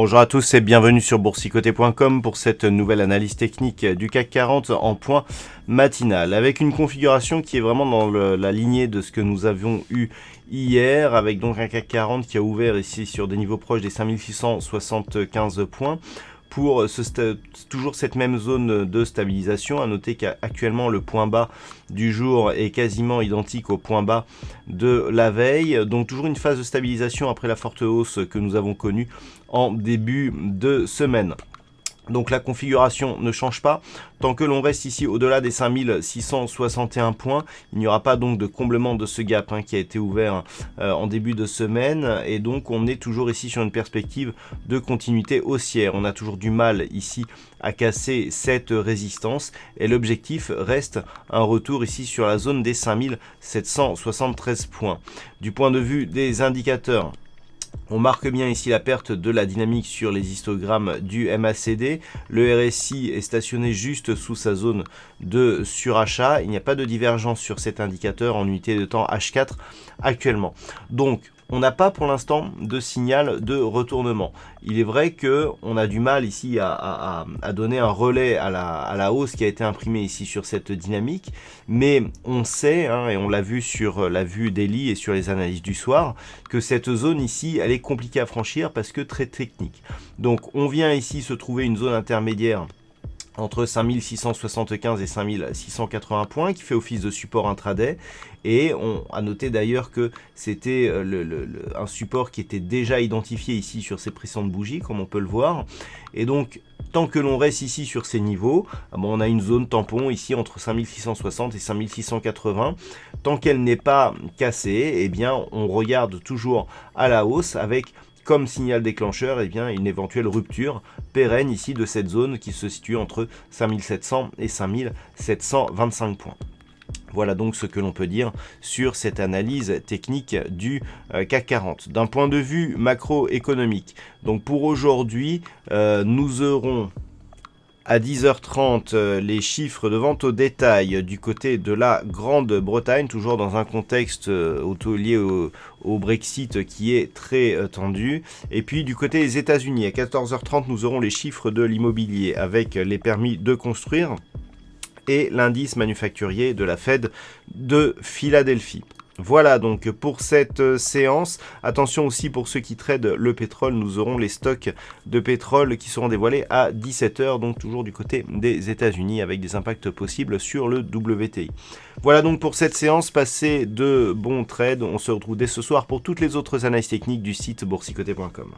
Bonjour à tous et bienvenue sur boursicoté.com pour cette nouvelle analyse technique du CAC 40 en point matinal, avec une configuration qui est vraiment dans la lignée de ce que nous avions eu hier, avec donc un CAC 40 qui a ouvert ici sur des niveaux proches des 5675 points. Pour toujours cette même zone de stabilisation, à noter qu'actuellement le point bas du jour est quasiment identique au point bas de la veille, donc toujours une phase de stabilisation après la forte hausse que nous avons connue en début de semaine. Donc la configuration ne change pas. Tant que l'on reste ici au-delà des 5661 points, il n'y aura pas donc de comblement de ce gap qui a été ouvert en début de semaine. Et donc on est toujours ici sur une perspective de continuité haussière. On a toujours du mal ici à casser cette résistance. Et l'objectif reste un retour ici sur la zone des 5773 points. Du point de vue des indicateurs, on marque bien ici la perte de la dynamique sur les histogrammes du MACD. Le RSI est stationné juste sous sa zone de surachat. Il n'y a pas de divergence sur cet indicateur en unité de temps H4 actuellement. Donc, on n'a pas pour l'instant de signal de retournement. Il est vrai qu'on a du mal ici à donner un relais à la hausse qui a été imprimée ici sur cette dynamique, mais on sait, et on l'a vu sur la vue daily et sur les analyses du soir, que cette zone ici, elle est compliquée à franchir parce que très technique. Donc on vient ici se trouver une zone intermédiaire entre 5675 et 5680 points, qui fait office de support intraday. Et on a noté d'ailleurs que c'était un support qui était déjà identifié ici sur ces précédentes bougies, comme on peut le voir. Et donc, tant que l'on reste ici sur ces niveaux, on a une zone tampon ici entre 5660 et 5680. Tant qu'elle n'est pas cassée, eh bien, on regarde toujours à la hausse avec comme signal déclencheur une éventuelle rupture pérenne ici de cette zone qui se situe entre 5700 et 5725 points. Voilà donc ce que l'on peut dire sur cette analyse technique du CAC 40. D'un point de vue macroéconomique, donc pour aujourd'hui, nous aurons à 10h30 les chiffres de vente au détail du côté de la Grande-Bretagne, toujours dans un contexte lié au Brexit qui est très tendu. Et puis du côté des États-Unis, à 14h30, nous aurons les chiffres de l'immobilier avec les permis de construire et l'indice manufacturier de la Fed de Philadelphie. Voilà donc pour cette séance. Attention aussi pour ceux qui tradent le pétrole, nous aurons les stocks de pétrole qui seront dévoilés à 17h, donc toujours du côté des États-Unis avec des impacts possibles sur le WTI. Voilà donc pour cette séance, passez de bons trades. On se retrouve dès ce soir pour toutes les autres analyses techniques du site boursicoté.com.